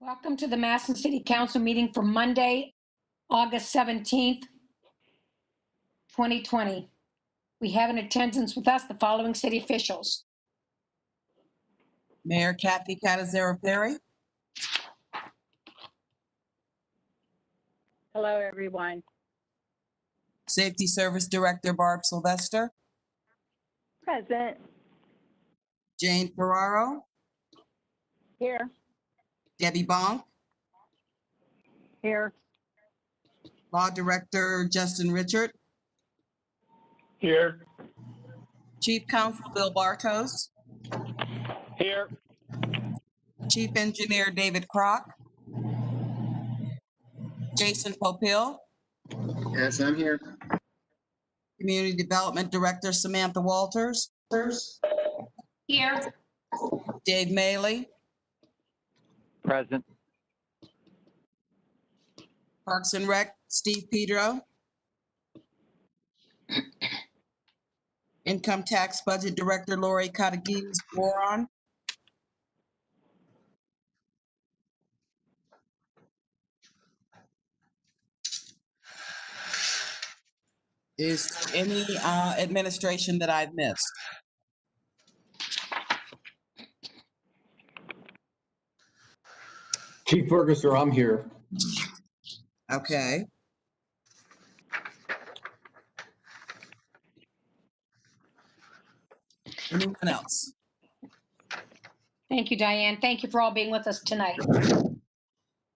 Welcome to the Massillon City Council meeting for Monday, August 17th, 2020. We have in attendance with us the following city officials. Mayor Kathy Catazera-Perry. Hello, everyone. Safety Service Director Barb Sylvester. Present. Jane Ferraro. Here. Debbie Bonk. Here. Law Director Justin Richard. Here. Chief Counsel Bill Bartos. Here. Chief Engineer David Kroc. Jason Popiel. Yes, I'm here. Community Development Director Samantha Walters. Here. Dave Maley. Present. Parks and Rec Steve Pedro. Income Tax Budget Director Lori Kataguis-Boron. Is there any administration that I've missed? Chief Ferguson, I'm here. Okay. Anyone else? Thank you, Diane. Thank you for all being with us tonight.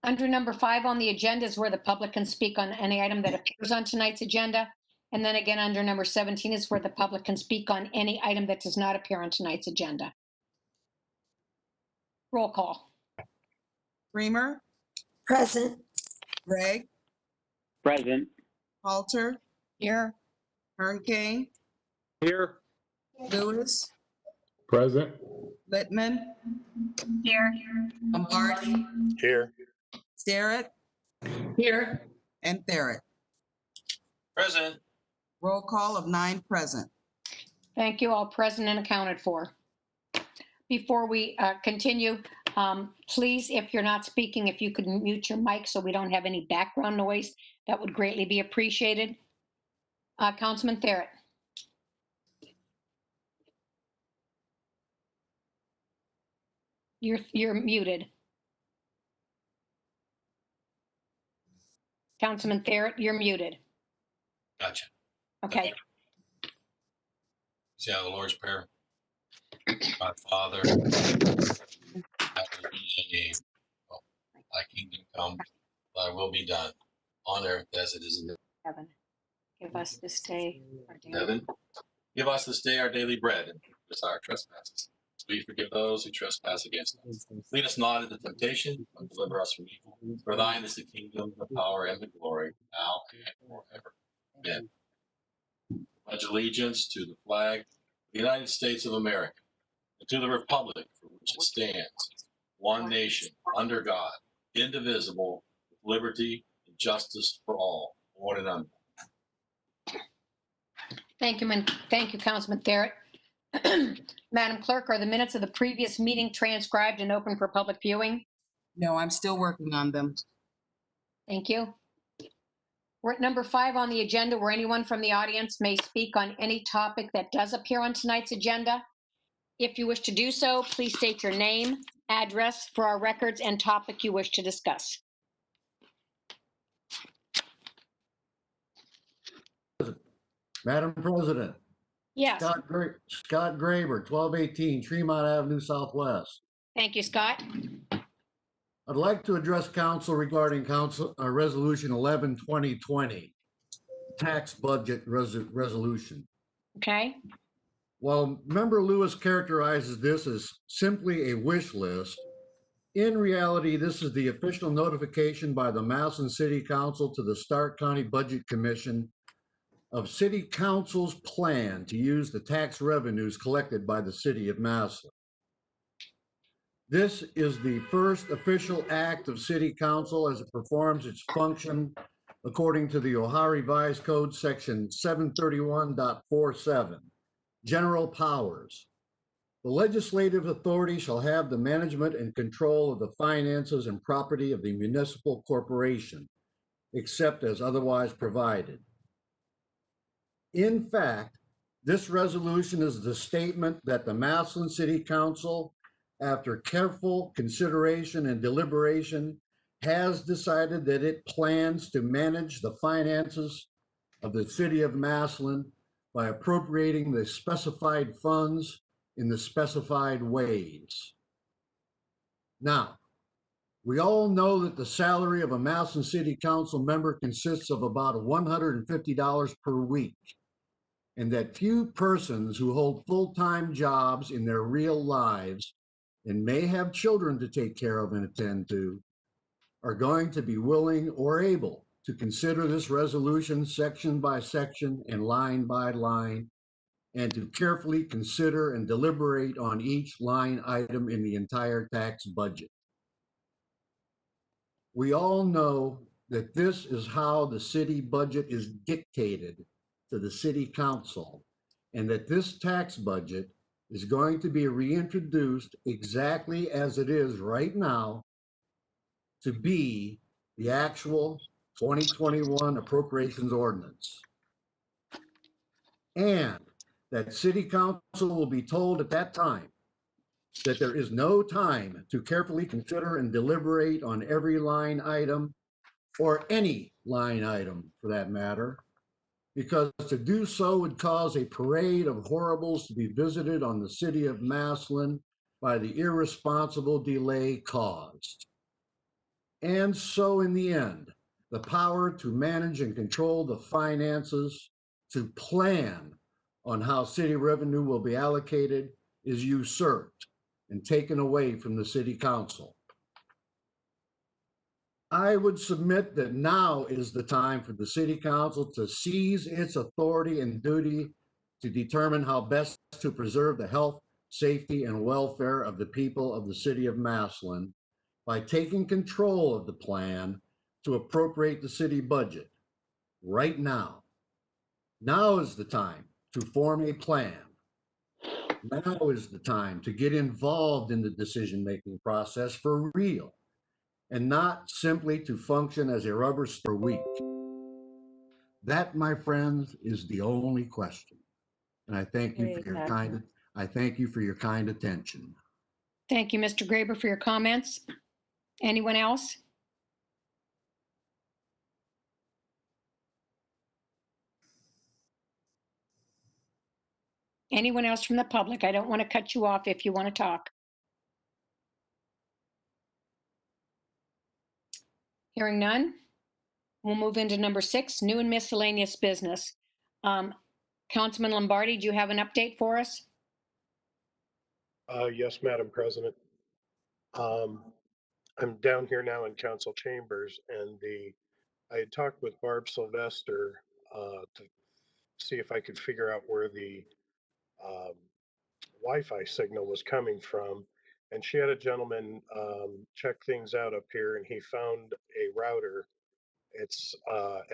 Under number 5 on the agenda is where the public can speak on any item that appears on tonight's agenda. And then again, under number 17 is where the public can speak on any item that does not appear on tonight's agenda. Roll call. Creamer. Present. Gregg. Present. Halter. Here. Hernkane. Here. Lewis. Present. Littman. Here. Lombardi. Here. Starrett. Here. And Barrett. Present. Roll call of 9 present. Thank you, all present and accounted for. Before we continue, please, if you're not speaking, if you could mute your mic so we don't have any background noise, that would greatly be appreciated. Councilman Therrett. You're muted. Councilman Therrett, you're muted. Gotcha. Okay. Say out the Lord's Prayer. My Father, hallowed be thy name. Thy kingdom come, thy will be done, on earth as it is in Heaven, give us this day our daily. heaven. Give us this day our daily bread, and forgive us our trespasses. We forgive those who trespass against us. Lead us not into temptation, but deliver us from evil. For thine is the kingdom, the power, and the glory, now and forever. Amen. Pledge allegiance to the flag of the United States of America, and to the republic for which it stands, one nation, under God, indivisible, with liberty and justice for all, born and unborn. Thank you, Councilman Therrett. Madam Clerk, are the minutes of the previous meeting transcribed and open for public viewing? No, I'm still working on them. Thank you. We're at number 5 on the agenda, where anyone from the audience may speak on any topic that does appear on tonight's agenda. If you wish to do so, please state your name, address for our records, and topic you wish to discuss. Madam President. Yes. Scott Graber, 1218 Tremont Avenue Southwest. Thank you, Scott. I'd like to address council regarding resolution 11-2020, tax budget resolution. Okay. While Member Lewis characterizes this as simply a wish list, in reality, this is the official notification by the Massillon City Council to the Stark County Budget Commission of City Council's plan to use the tax revenues collected by the City of Massillon. This is the first official act of City Council as it performs its function according to the Ohio Revised Code section 731.47, General Powers. The legislative authority shall have the management and control of the finances and property of the municipal corporation, except as otherwise provided. In fact, this resolution is the statement that the Massillon City Council, after careful consideration and deliberation, has decided that it plans to manage the finances of the city of Massillon by appropriating the specified funds in the specified ways. Now, we all know that the salary of a Massillon City Council member consists of about $150 per week, and that few persons who hold full-time jobs in their real lives and may have children to take care of and attend to are going to be willing or able to consider this resolution section by section and line by line, and to carefully consider and deliberate on each line item in the entire tax budget. We all know that this is how the city budget is dictated to the city council, and that this tax budget is going to be reintroduced exactly as it is right now to be the actual 2021 appropriations ordinance. And that city council will be told at that time that there is no time to carefully consider and deliberate on every line item, or any line item for that matter, because to do so would cause a parade of horribles to be visited on the city of Massillon by the irresponsible delay caused. And so in the end, the power to manage and control the finances, to plan on how city revenue will be allocated, is usurped and taken away from the city council. I would submit that now is the time for the city council to seize its authority and duty to determine how best to preserve the health, safety, and welfare of the people of the city of Massillon by taking control of the plan to appropriate the city budget right now. Now is the time to form a plan. Now is the time to get involved in the decision-making process for real, and not simply to function as a rubber stamp week. That, my friends, is the only question. And I thank you for your kind attention. Thank you, Mr. Graber, for your comments. Anyone else? Anyone else from the public? I don't want to cut you off if you want to talk. Hearing none, we'll move into number 6, new and miscellaneous business. Councilman Lombardi, do you have an update for us? Yes, Madam President. I'm down here now in council chambers, and I had talked with Barb Sylvester to see if I could figure out where the Wi-Fi signal was coming from, and she had a gentleman check things out up here, and he found a router. It's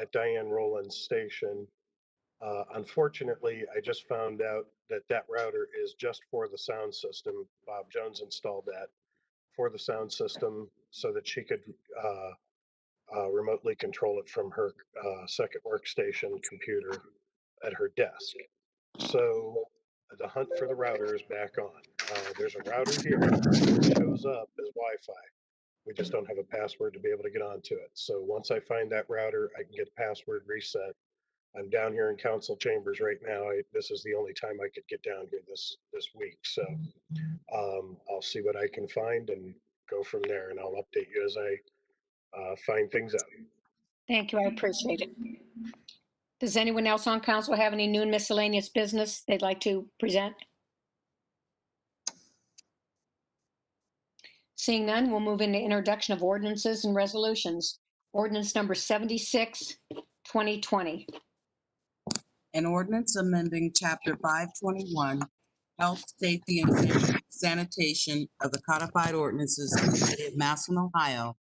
at Diane Rowland's station. Unfortunately, I just found out that router is just for the sound system. Bob Jones installed that for the sound system so that she could remotely control it from her second workstation computer at her desk. So the hunt for the router is back on. There's a router here that shows up as Wi-Fi. We just don't have a password to be able to get onto it. So once I find that router, I can get the password reset. I'm down here in council chambers right now. This is the only time I could get down here this week. So I'll see what I can find and go from there, and I'll update you as I find things out. Thank you, I appreciate it. Does anyone else on council have any new and miscellaneous business they'd like to present? Seeing none, we'll move into introduction of ordinances and resolutions. Ordinance number 76, 2020. An ordinance amending Chapter 521, Health, Safety, and Sanitation of the Codified Ordinances of the City of Massillon, Ohio,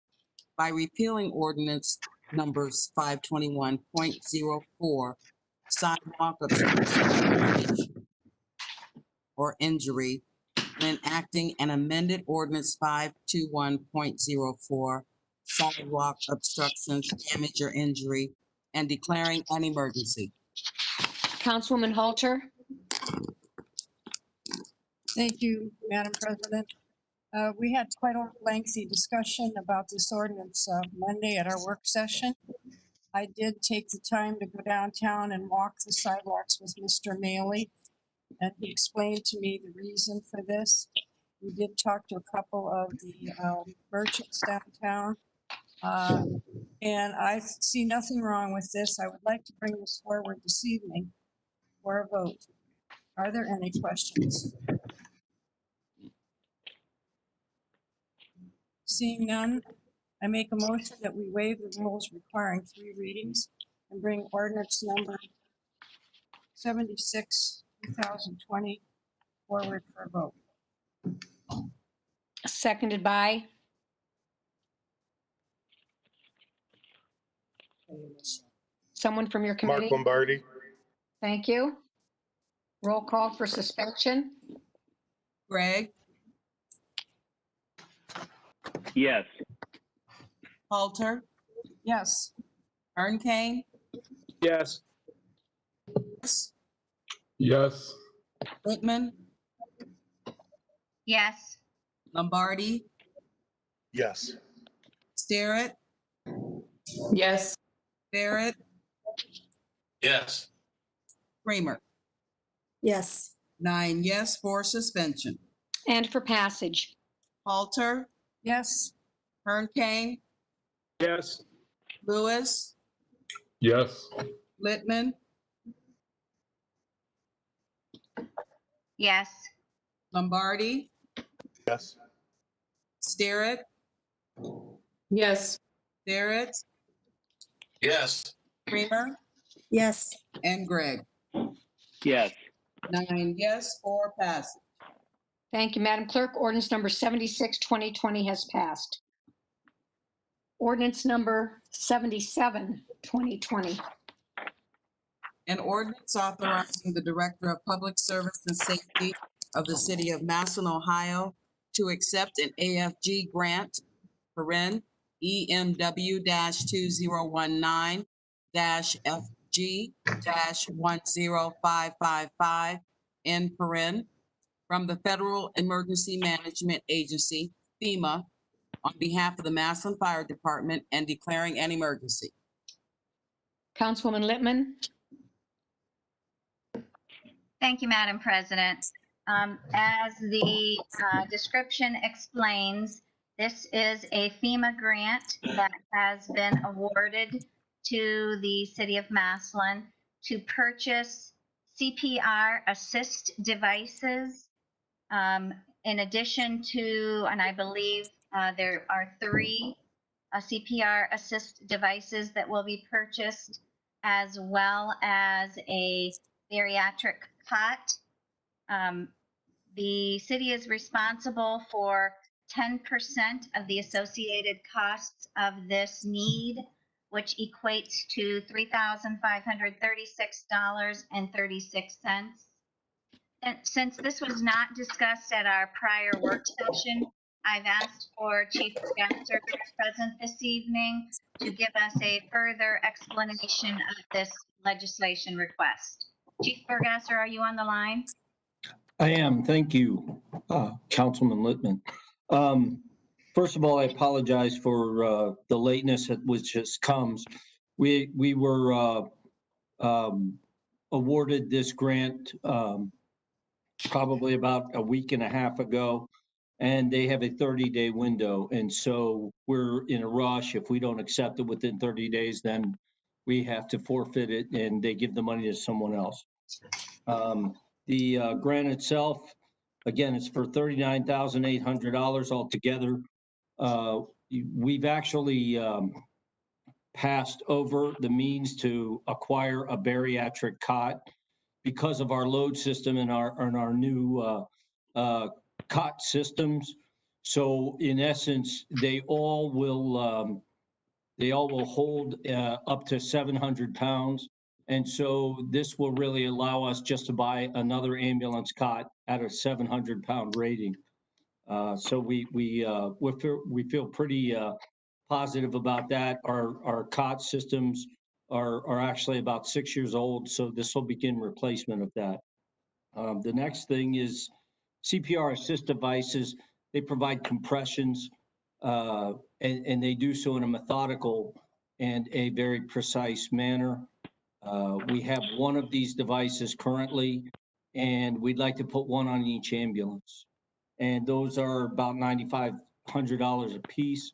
by repealing ordinance numbers 521.04, sidewalk obstruction or injury, and enacting an amended ordinance 521.04, sidewalk obstructions, damage or injury, and declaring an emergency. Councilwoman Halter? Thank you, Madam President. We had quite a lengthy discussion about this ordinance Monday at our work session. I did take the time to go downtown and walk the sidewalks with Mr. Maley, and he explained to me the reason for this. We did talk to a couple of the merchants downtown, and I see nothing wrong with this. I would like to bring this forward this evening for a vote. Are there any questions? Seeing none, I make a motion that we waive the rules requiring 3 readings and bring ordinance number 76, 2020 forward for a vote. Seconded by? Someone from your Mark committee? Lombardi, Thank you. Roll call for suspension. Gregg, Yes. Halter, Yes, Ernkhane, Yes. Yes. Littman, Yes. Lombardi, yes. Starrett, Yes. Barrett, Yes. Kramer. Yes. 9 yes for suspension. And for passage. Halter, yes, Ernkhane, Yes. Lewis, Yes. Littman, Yes. Lombardi, Yes. Starrett, Yes. Barrett, Yes. Kramer, Yes. and Gregg. Yes. 9 yes for passage. Thank you, Madam Clerk. Ordinance number 76, 2020 has passed. Ordinance number 77, 2020. An ordinance authorizing the Director of Public Service and Safety of the City of Massillon, Ohio, to accept an AFG grant, paren, EMW-2019-FG-10555, in paren, from the Federal Emergency Management Agency, FEMA, on behalf of the Massillon Fire Department and declaring an emergency. Councilwoman Littman? Thank you, Madam President. As the description explains, this is a FEMA grant that has been awarded to the city of Massillon to purchase CPR assist devices. In addition to, and I believe there are 3 CPR assist devices that will be purchased, as well as a bariatric cot. The city is responsible for 10% of the associated costs of this need, which equates to $3,536.36. And since this was not discussed at our prior work session, I've asked for Chief Gasser, who's present this evening, to give us a further explanation of this legislation request. Chief Burgasser, are you on the line? I am. Thank you, Councilman Littman. First of all, I apologize for the lateness at which this comes. We were awarded this grant probably about a week and a half ago, and they have a 30-day window. And so we're in a rush. If we don't accept it within 30 days, then we have to forfeit it and they give the money to someone else. The grant itself, again, it's for $39,800 altogether. We've actually passed over the means to acquire a bariatric cot because of our load system and our new cot systems. So in essence, they all will hold up to 700 pounds. And so this will really allow us just to buy another ambulance cot at a 700-pound rating. So we feel pretty positive about that. Our cot systems are actually about 6 years old, so this will begin replacement of that. The next thing is CPR assist devices. They provide compressions, and they do so in a methodical and a very precise manner. We have one of these devices currently, and we'd like to put one on each ambulance. And those are about $9,500 a piece,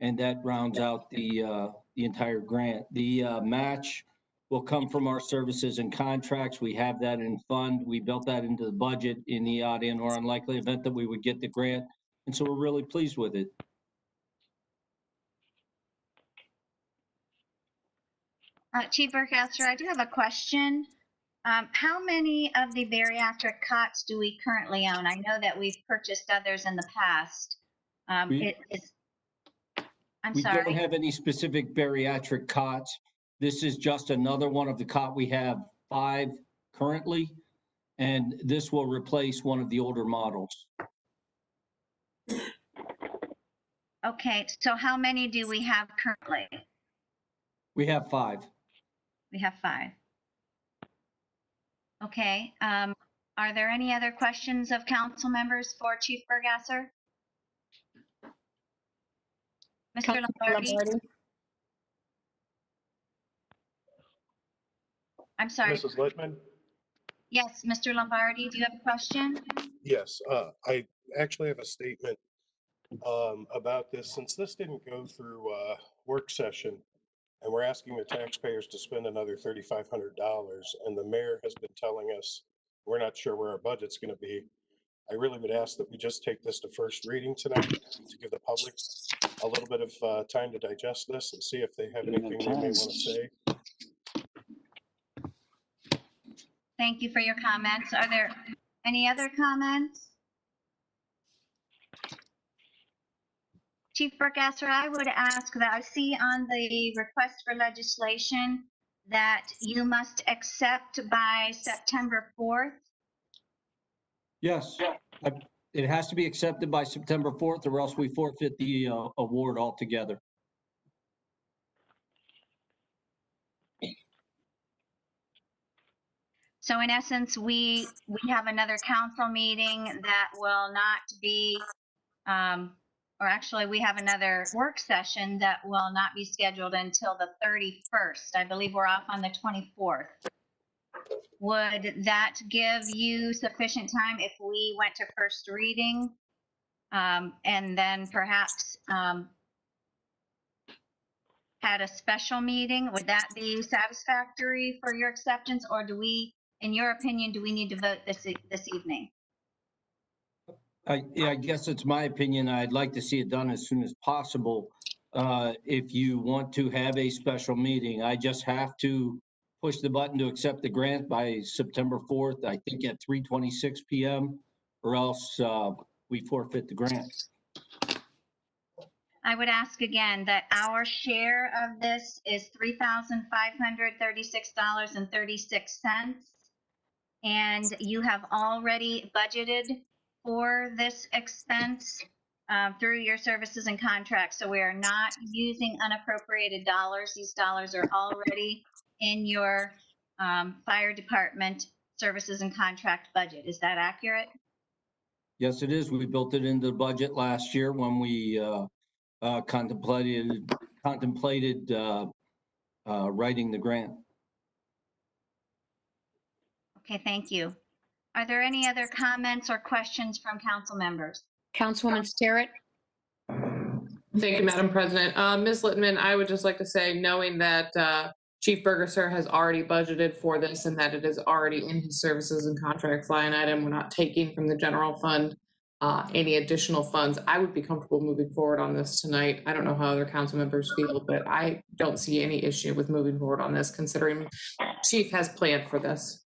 and that rounds out the entire grant. The match will come from our services and contracts. We have that in fund. We built that into the budget in the odd and or unlikely event that we would get the grant, and so we're really pleased with it. Chief Burkhalter, I do have a question. How many of the bariatric cots do we currently own? I know that we've purchased others in the past. I'm We sorry. don't have any specific bariatric cots. This is just another one of the cot. We have 5 currently, and this will replace one of the older models. Okay, so how many do we have currently? We have 5. We have 5. Okay, are there any other questions of council members for Chief Burgasser? Mr. Lombardi? I'm sorry. Mrs. Littman? Yes, Mr. Lombardi, do you have a question? Yes, I actually have a statement about this. Since this didn't go through work session, and we're asking the taxpayers to spend another $3,500, and the mayor has been telling us we're not sure where our budget's going to be, I really would ask that we just take this to first reading tonight to give the public a little bit of time to digest this and see if they have anything they may want to say. Thank you for your comments. Are there any other comments? Chief Burkhalter, I would ask that I see on the request for legislation that you must accept by September 4th. Yes, it has to be accepted by September 4th, or else we forfeit the award altogether. So in essence, we have another council meeting that will not be, or actually we have another work session that will not be scheduled until the 31st. I believe we're off on the 24th. Would that give you sufficient time if we went to first reading and then perhaps had a special meeting? Would that be satisfactory for your acceptance, or do we, in your opinion, do we need to vote this evening? I guess it's my opinion. I'd like to see it done as soon as possible. If you want to have a special meeting, I just have to push the button to accept the grant by September 4th, I think at 3:26 p.m., or else we forfeit the grant. I would ask again that our share of this is $3,536.36. And you have already budgeted for this expense through your services and contracts. So we are not using unappropriated dollars. These dollars are already in your fire department services and contract budget. Is that accurate? Yes, it is. We built it into the budget last year when we contemplated writing the grant. Okay, thank you. Are there any other comments or questions from council members? Councilwoman Sterrett? Thank you, Madam President. Ms. Littman, I would just like to say, knowing that Chief Burgesser has already budgeted for this and that it is already in his services and contracts line item, we're not taking from the general fund any additional funds, I would be comfortable moving forward on this tonight. I don't know how other council members feel, but I don't see any issue with moving forward on this, considering Chief has planned for this.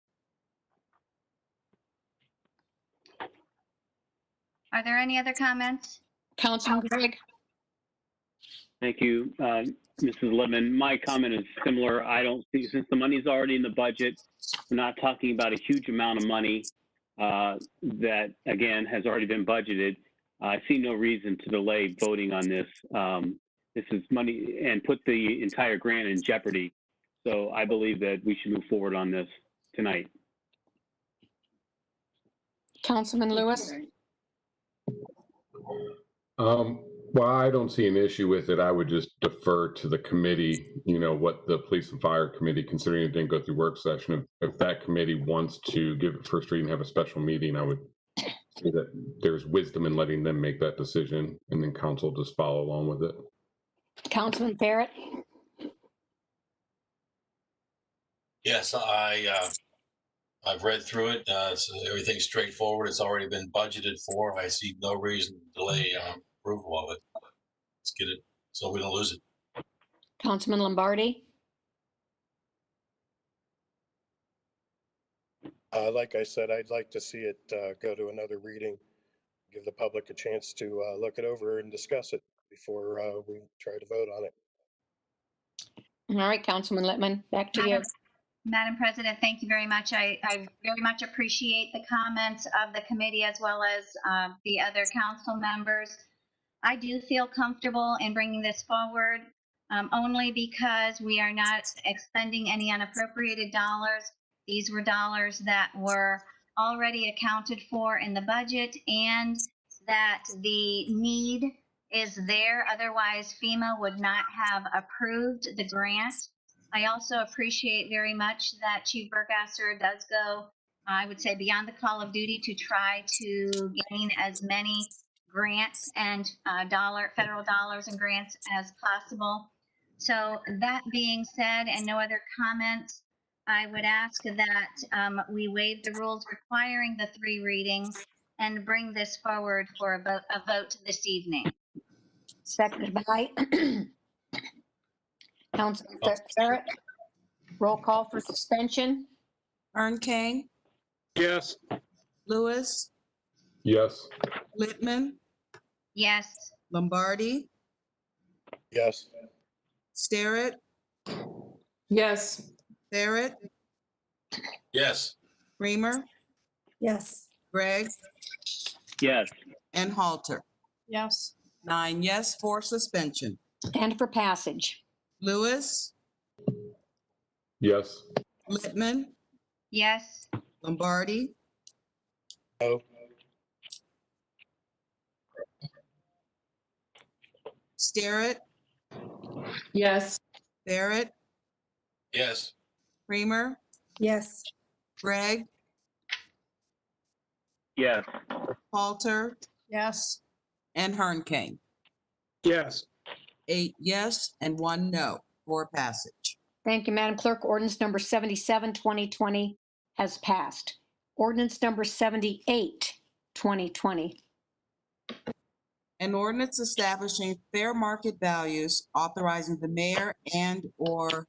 Are there any other comments? Councilman Gregg? Thank you. Mrs. Lippman, my comment is similar. I don't see, since the money's already in the budget, we're not talking about a huge amount of money that, again, has already been budgeted. I see no reason to delay voting on this. This is money and put the entire grant in jeopardy. So I believe that we should move forward on this tonight. Councilman Lewis? Well, I don't see an issue with it. I would just defer to the committee, what the police and fire committee, considering it didn't go through work session, if that committee wants to give it first reading and have a special meeting, I would say that there's wisdom in letting them make that decision and then council just follow along with it. Councilman Barrett? Yes, I've read through it. Everything's straightforward. It's already been budgeted for. I see no reason to delay approval of it. Let's get it so we don't lose it. Councilman Lombardi? Like I said, I'd like to see it go to another reading, give the public a chance to look it over and discuss it before we try to vote on it. All right, Councilman Littman, back to you. Madam President, thank you very much. I very much appreciate the comments of the committee as well as the other council members. I do feel comfortable in bringing this forward only because we are not expending any unappropriated dollars. These were dollars that were already accounted for in the budget and that the need is there. Otherwise, FEMA would not have approved the grant. I also appreciate very much that Chief Burgasser does go, I would say, beyond the call of duty to try to gain as many grants and federal dollars and grants as possible. So that being said, and no other comments, I would ask that we waive the rules requiring the 3 readings and bring this forward for a vote this evening. Seconded by Councilman Barrett. Roll call for suspension. Kane, Yes. Lewis, Yes. Littman, Yes. Lombardi, Yes. Starrett, Yes. Barrett, Yes. Reamer, Yes. Gregg, Yes. and Halter. Yes. 9 yes for suspension. And for passage. Lewis, Yes. Littman, Yes. Lombardi, No. Starrett, Yes. Barrett, Yes. Reamer, Yes. Gregg, Yes. Halter, Yes. and Kane. Yes. 8 yes and 1 no for passage. Thank you, Madam Clerk. Ordinance number 77, 2020 has passed. Ordinance number 78, 2020. An ordinance establishing fair market values, authorizing the mayor and/or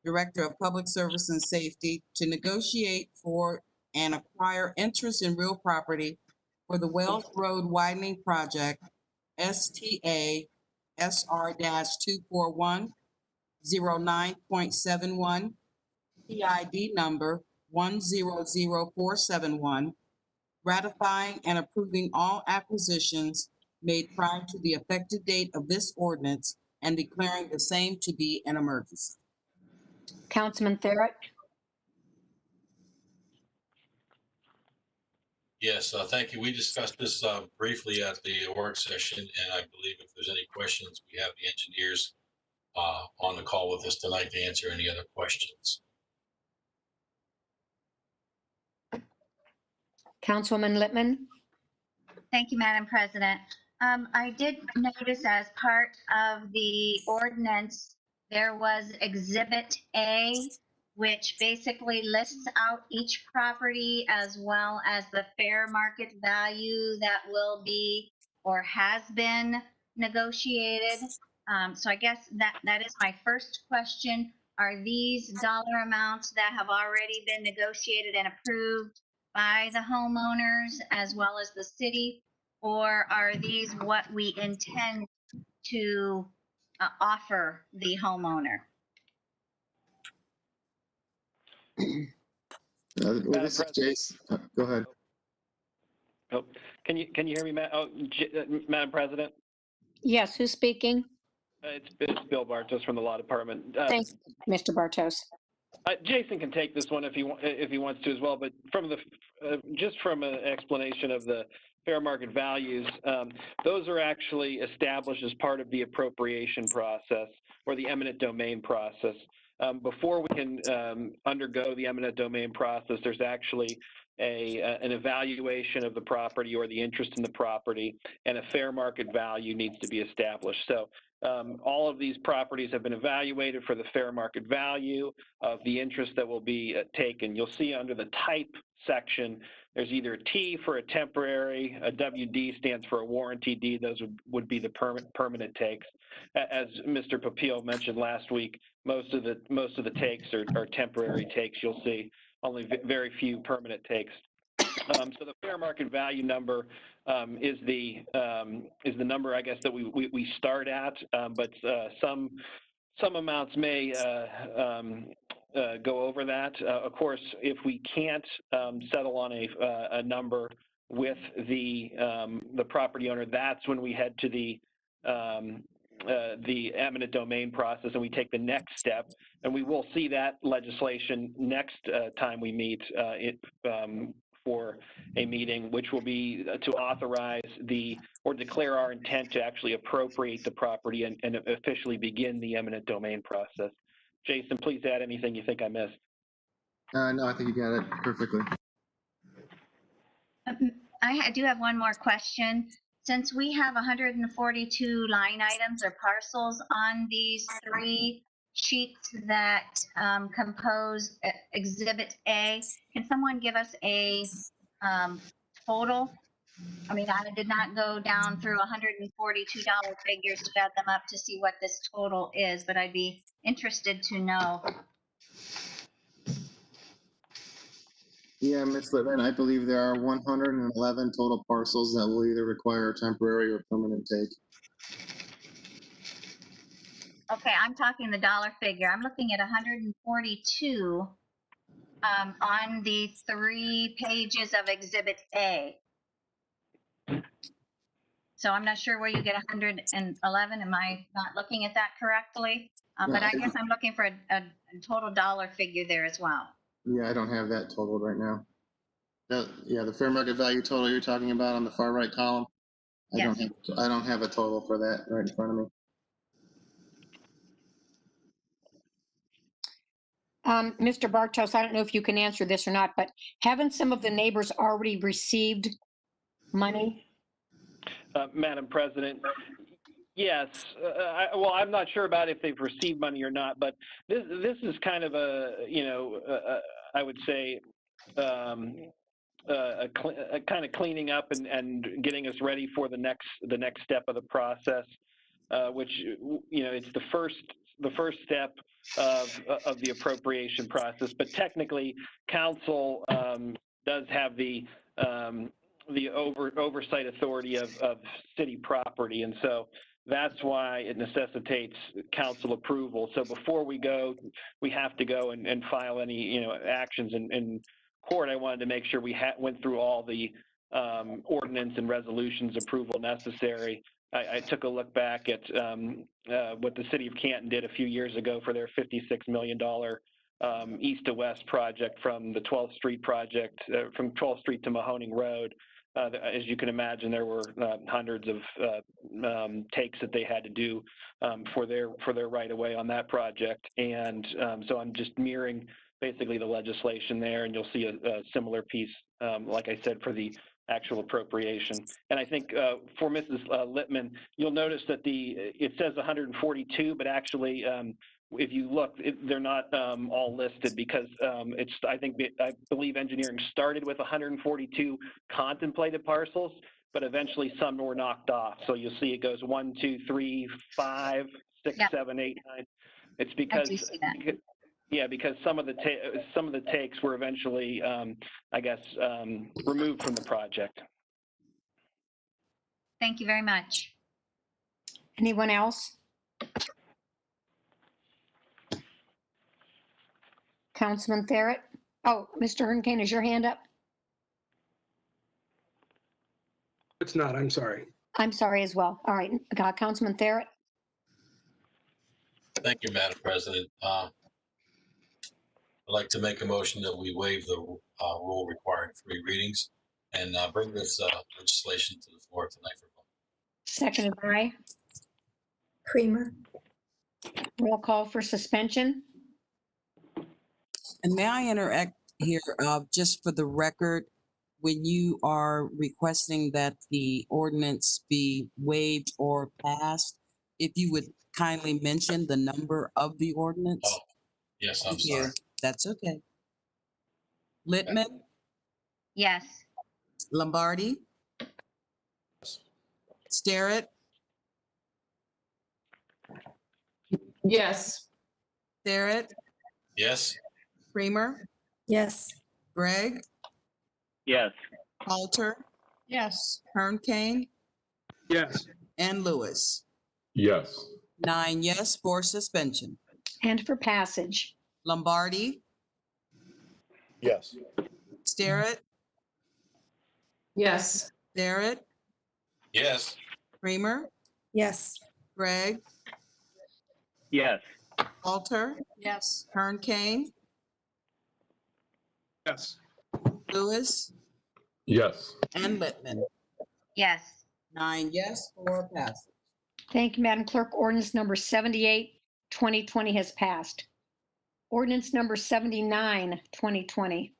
director of public service and safety to negotiate for and acquire interest in real property for the Wells Road Widening Project, STA SR-241 09.71, PID number 100471, ratifying and approving all acquisitions made prior to the effective date of this ordinance and declaring the same to be an emergency. Councilman Barrett. Yes, thank you. We discussed this briefly at the work session, and I believe if there's any questions, we have the engineers on the call with us tonight to answer any other questions. Councilwoman Littman. Thank you, Madam President. I did notice as part of the ordinance, there was Exhibit A, which basically lists out each property as well as the fair market value that will be or has been negotiated. So I guess that is my first question. Are these dollar amounts that have already been negotiated and approved by the homeowners as well as the city? Or are these what we intend to offer the homeowner. This is Jason. Go ahead. Oh, can you hear me, Madam President? Yes, who's speaking? It's Bill Bartos from the Law Department. Thanks, Mr. Bartos. Jason can take this one if he wants to as well. But from the just from an explanation of the fair market values, those are actually established as part of the appropriation process or the eminent domain process. Before we can undergo the eminent domain process, there's actually an evaluation of the property or the interest in the property, and a fair market value needs to be established. So all of these properties have been evaluated for the fair market value of the interest that will be taken. You'll see under the type section, there's either a T for a temporary, a WD stands for a warranty deed. Those would be the permanent takes. As Mr. Papil mentioned last week, most of the takes are temporary takes. You'll see only very few permanent takes. So the fair market value number is the number, I guess, that we start at, but some amounts may go over that. Of course, if we can't settle on a number with the property owner, that's when we head to the eminent domain process and we take the next step. And we will see that legislation next time we meet for a meeting, which will be to authorize or declare our intent to actually appropriate the property and officially begin the eminent domain process. Jason, please add anything you think I missed. No, I think you got it perfectly. I do have one more question. Since we have 142 line items or parcels on these 3 sheets that compose Exhibit A, can someone give us a total? I mean, I did not go down through $142 figures to add them up to see what this total is, but I'd be interested to know. Yeah, Ms. Littman, I believe there are 111 total parcels that will either require a temporary or permanent take. Okay, I'm talking the dollar figure. I'm looking at 142 on the 3 pages of Exhibit A. So I'm not sure where you get 111. Am I not looking at that correctly? But I guess I'm looking for a total dollar figure there as well. Yeah, I don't have that totaled right now. Yeah, the fair market value total you're talking about on the far right column. Yes. I don't have a total for that right in front of me. Mr. Bartos, I don't know if you can answer this or not, but haven't some of the neighbors already received money? Madam President, yes. Well, I'm not sure about if they've received money or not, but this is kind of I would say, kind of cleaning up and getting us ready for the next step of the process, which it's the first step of the appropriation process. But technically, council does have the oversight authority of city property, and so that's why it necessitates council approval. So before we go, we have to go and file any actions in court. I wanted to make sure we went through all the ordinance and resolutions approval necessary. I took a look back at what the city of Canton did a few years ago for their $56 million east to west project from the 12th Street project, from 12th Street to Mahoning Road. As you can imagine, there were hundreds of takes that they had to do for their right of way on that project. And so I'm just mirroring basically the legislation there, and you'll see a similar piece, like I said, for the actual appropriation. And I think for Mrs. Littman, you'll notice that it says 142, but actually, if you look, they're not all listed because I believe engineering started with 142 contemplated parcels, but eventually some were knocked off. So you'll see it goes 1, 2, 3, 5, 6, 7, 8, 9. It's because I do see that. Yeah, because some of the takes were eventually, removed from the project. Thank you very much. Anyone else? Councilman Barrett? Oh, Mr. Hernkane, is your hand up? It's not, I'm sorry. I'm sorry as well. All right, Councilman Barrett? Thank you, Madam President. I'd like to make a motion that we waive the rule requiring 3 readings and bring this legislation to the floor tonight for vote. Seconded by? Creamer. Roll call for suspension? And may I interact here, just for the record, when you are requesting that the ordinance be waived or passed, if you would kindly mention the number of the ordinance? Oh, yes, I'm Thank you. sorry. That's okay. Littman, Yes. Lombardi, Starrett, Yes. Starrett, Yes, Creamer, Yes. Gregg, Yes. Halter, Yes. Hernkane, Yes. and Lewis. Yes. 9 yes for suspension. And for passage? Lombardi, Yes. Starrett, Yes. Starrett, yes, Creamer, Yes. Gregg, Yes. Halter, Yes. Hernkane, Yes. Lewis, Yes. and Littman. Yes. 9 yes for passage. Thank you, Madam Clerk. Ordinance number 78, 2020 has passed. Ordinance number 79, 2020.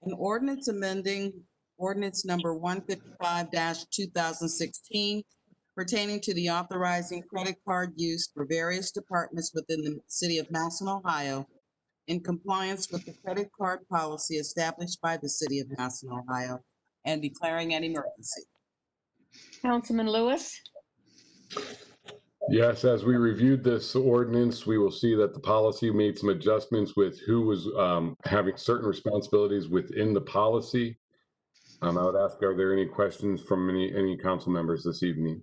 An ordinance amending ordinance number 155-2016 pertaining to the authorizing credit card use for various departments within the city of Massillon, Ohio, in compliance with the credit card policy established by the city of Massillon, Ohio, and declaring an emergency. Councilman Lewis? Yes, as we reviewed this ordinance, we will see that the policy made some adjustments with who was having certain responsibilities within the policy. I would ask, are there any questions from any council members this evening?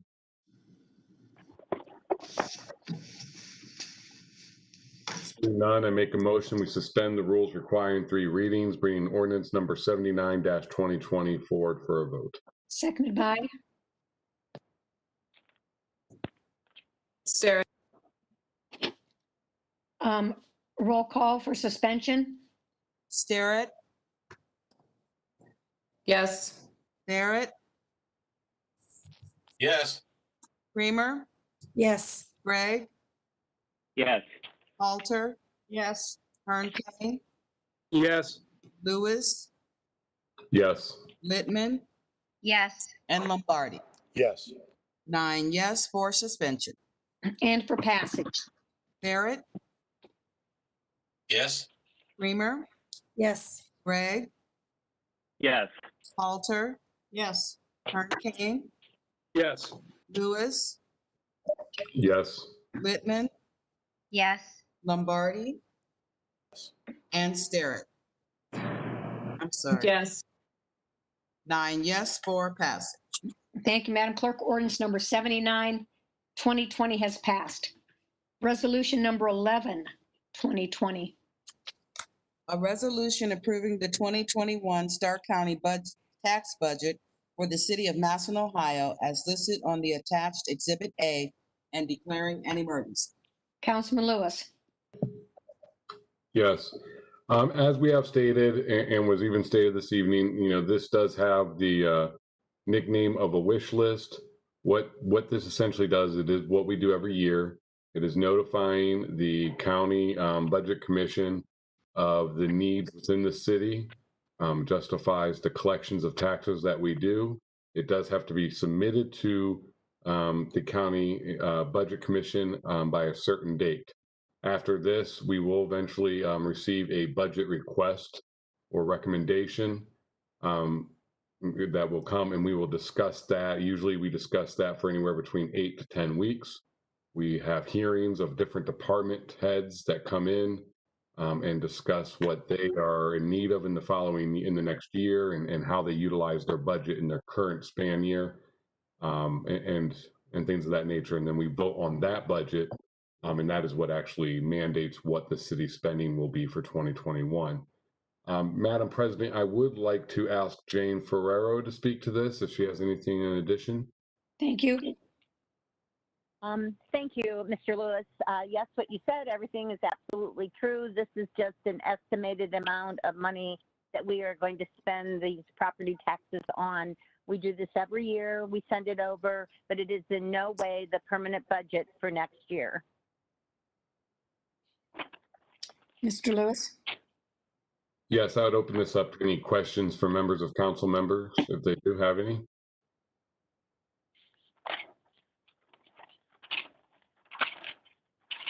Seeing none, I make a motion, we suspend the rules requiring 3 readings, bringing ordinance number 79-2020 forward for a vote. Seconded by? Starrett. Roll call for suspension? Starrett, Yes. Barrett, yes, Creamer, Yes. Gregg, Yes. Halter, Yes. Hernkane, Yes. Lewis, Yes. Littman, Yes. and Lombardi. Yes. 9 yes for suspension. And for passage? Barrett, yes, Creamer, Yes. Gregg, Yes. Halter, Yes. Hernkane, Yes. Lewis, Yes. Littman, Yes. Lombardi, and Starrett. I'm sorry. Yes. 9 yes for passage. Thank you, Madam Clerk. Ordinance number 79, 2020 has passed. Resolution number 11, 2020. A resolution approving the 2021 Stark County tax budget for the city of Massillon, Ohio, as listed on the attached Exhibit A, and declaring an emergency. Councilman Lewis? Yes. As we have stated and was even stated this evening, this does have the nickname of a wish list. What this essentially does, it is what we do every year. It is notifying the county budget commission of the needs within the city, justifies the collections of taxes that we do. It does have to be submitted to the county budget commission by a certain date. After this, we will eventually receive a budget request or recommendation that will come, and we will discuss that. Usually we discuss that for anywhere between 8 to 10 weeks. We have hearings of different department heads that come in and discuss what they are in need of in the next year, and how they utilize their budget in their current span year. And and things of that nature. And then we vote on that budget. And that is what actually mandates what the city spending will be for 2021. Madam President, I would like to ask Jane Ferrero to speak to this if she has anything in addition. Thank you. Thank you, Mr. Lewis. Yes, what you said, everything is absolutely true. This is just an estimated amount of money that we are going to spend these property taxes on. We do this every year. We send it over, but it is in no way the permanent budget for next year. Mr. Lewis? Yes, I would open this up to any questions for members of council members, if they do have any.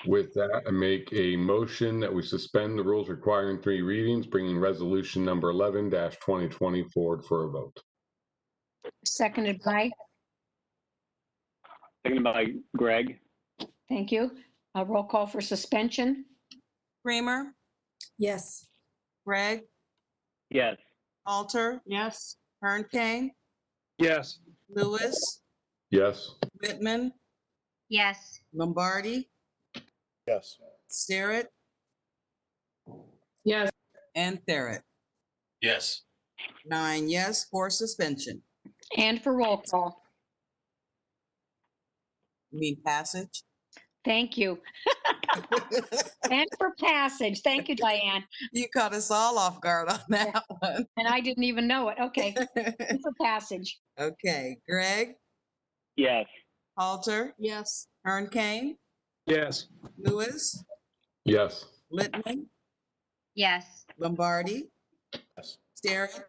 With that, I make a motion that we suspend the rules requiring 3 readings, bringing resolution number 11-2020 forward for a vote. Seconded by? Seconded by Greg. Thank you. A roll call for suspension? Kramer, Yes. Gregg, Yes. Alter, Yes. Kern Kane, Yes. Lewis, Yes. Whitman, yes, Lombardi, Yes. Starrett, Yes. and Barrett. Yes. 9 yes for suspension. And for roll call? You mean passage? Thank you. And for passage. Thank you, Diane. You caught us all off guard on that one. And I didn't even know it. Okay. And for passage? Okay, Gregg, Yes. Halter, Yes. Kern Kane, Yes. Lewis, Yes. Littman, yes, Lombardi, Yes. Starrett,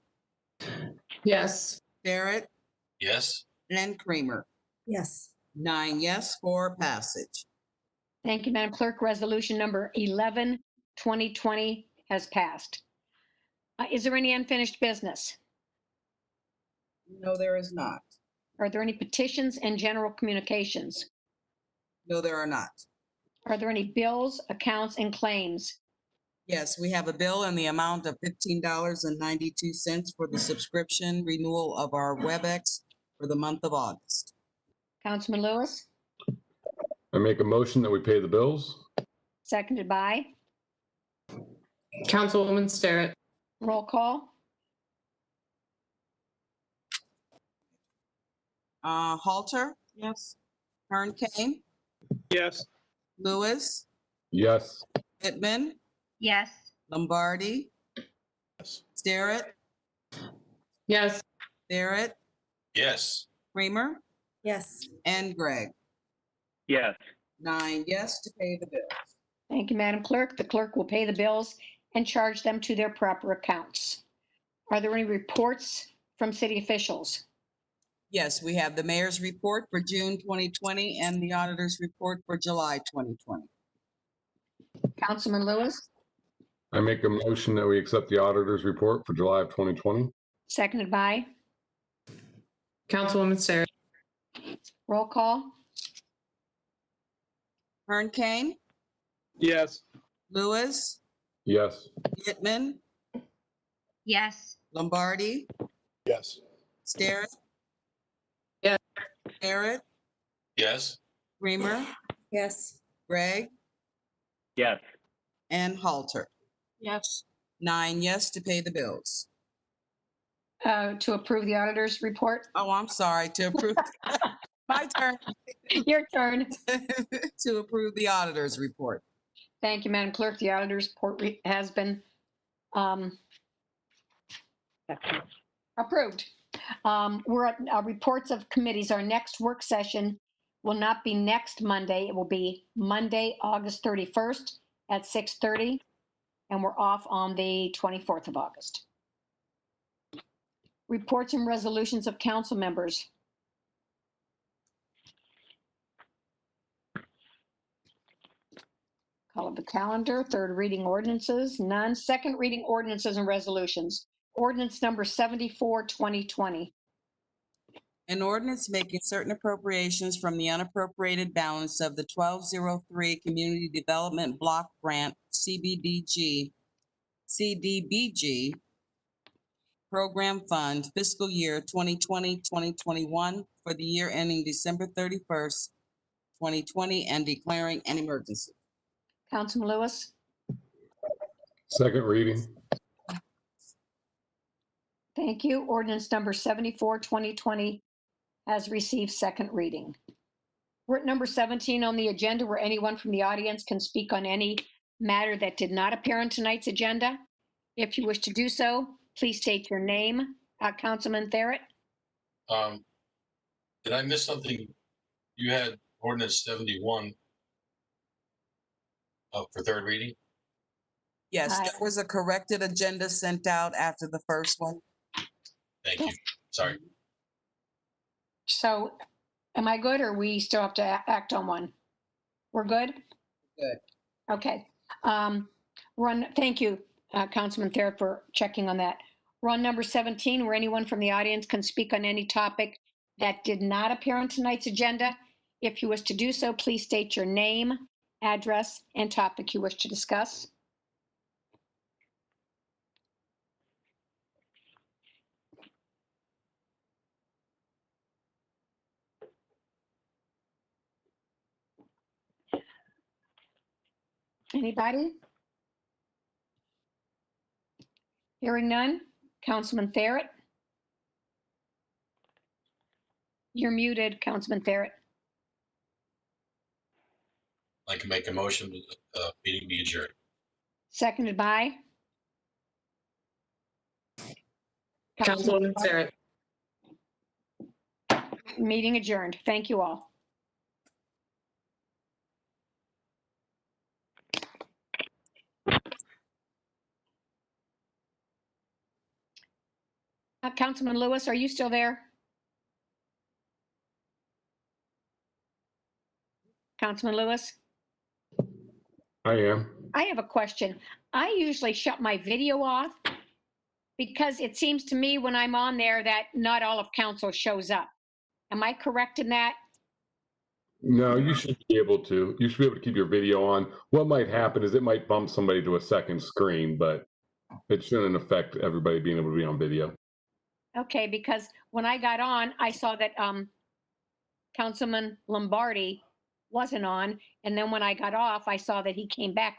Yes. Barrett, Yes. and Kramer. Yes. 9 yes for passage. Thank you, Madam Clerk. Resolution number 11-2020 has passed. Is there any unfinished business? No, there is not. Are there any petitions and general communications? No, there are not. Are there any bills, accounts, and claims? Yes, we have a bill in the amount of $15.92 for the subscription renewal of our WebEx for the month of August. Councilman Lewis, I make a motion that we pay the bills. seconded by. Councilwoman Starrett. Roll call? Halter, Yes. Kern Kane, Yes. Lewis, Yes. Pittman, yes, Lombardi, Yes. Starrett, Yes. Barrett, Yes. Kramer, Yes. and Gregg. Yes. 9 yes to pay the bills. Thank you, Madam Clerk. The clerk will pay the bills and charge them to their proper accounts. Are there any reports from city officials? Yes, we have the mayor's report for June 2020 and the auditor's report for July 2020. Councilman Lewis, I make a motion that we accept the auditor's report for July of 2020. seconded by. Councilwoman Starrett. Roll call? Kern Kane, Yes. Lewis, Yes. Pittman, yes, Lombardi, Yes. Starrett. Yes. Barrett, Yes. Kramer, Yes. Gregg, Yes. and Halter. Yes. 9 yes to pay the bills. To approve the auditor's report? Oh, I'm sorry, to approve. My turn. Your turn. To approve the auditor's report. Thank you, Madam Clerk. The auditor's report has been approved. We're at reports of committees. Our next work session will not be next Monday. It will be Monday, August 31st at 6:30, and we're off on the 24th of August. Reports and resolutions of council members. Call of the calendar, third reading ordinances, none. Second reading ordinances and resolutions. Ordinance number 74, 2020. An ordinance making certain appropriations from the unappropriated balance of the 1203 Community Development Block Grant CDBG Program Fund fiscal year 2020-2021 for the year ending December 31st, 2020, and declaring an emergency. Councilman Lewis. Second reading. Thank you. Ordinance number 74, 2020 has received second reading. We're at number 17 on the agenda, where anyone from the audience can speak on any matter that did not appear on tonight's agenda. If you wish to do so, please state your name. Councilman Therrett? Did I miss something? You had ordinance 71 up for third reading? Yes, there was a corrected agenda sent out after the first one. Thank you. Sorry. So am I good, or we still have to act on one? We're good? Good. Okay. Thank you, Councilman Thayer, for checking on that. We're on number 17, where anyone from the audience can speak on any topic that did not appear on tonight's agenda. If you wish to do so, please state your name, address, and topic you wish to discuss. Anybody? Hearing none. Councilman Therrett? You're muted, Councilman Therrett. I can make a motion that the meeting be adjourned. Seconded by? Councilwoman Sarah. Meeting adjourned. Thank you all. Councilman Lewis, are you still there? Councilman Lewis? I am. I have a question. I usually shut my video off because it seems to me when I'm on there that not all of council shows up. Am I correct in that? No, you should be able to. You should be able to keep your video on. What might happen is it might bump somebody to a second screen, but it shouldn't affect everybody being able to be on video. Okay, because when I got on, I saw that Councilman Lombardi wasn't on, and then when I got off, I saw that he came back on.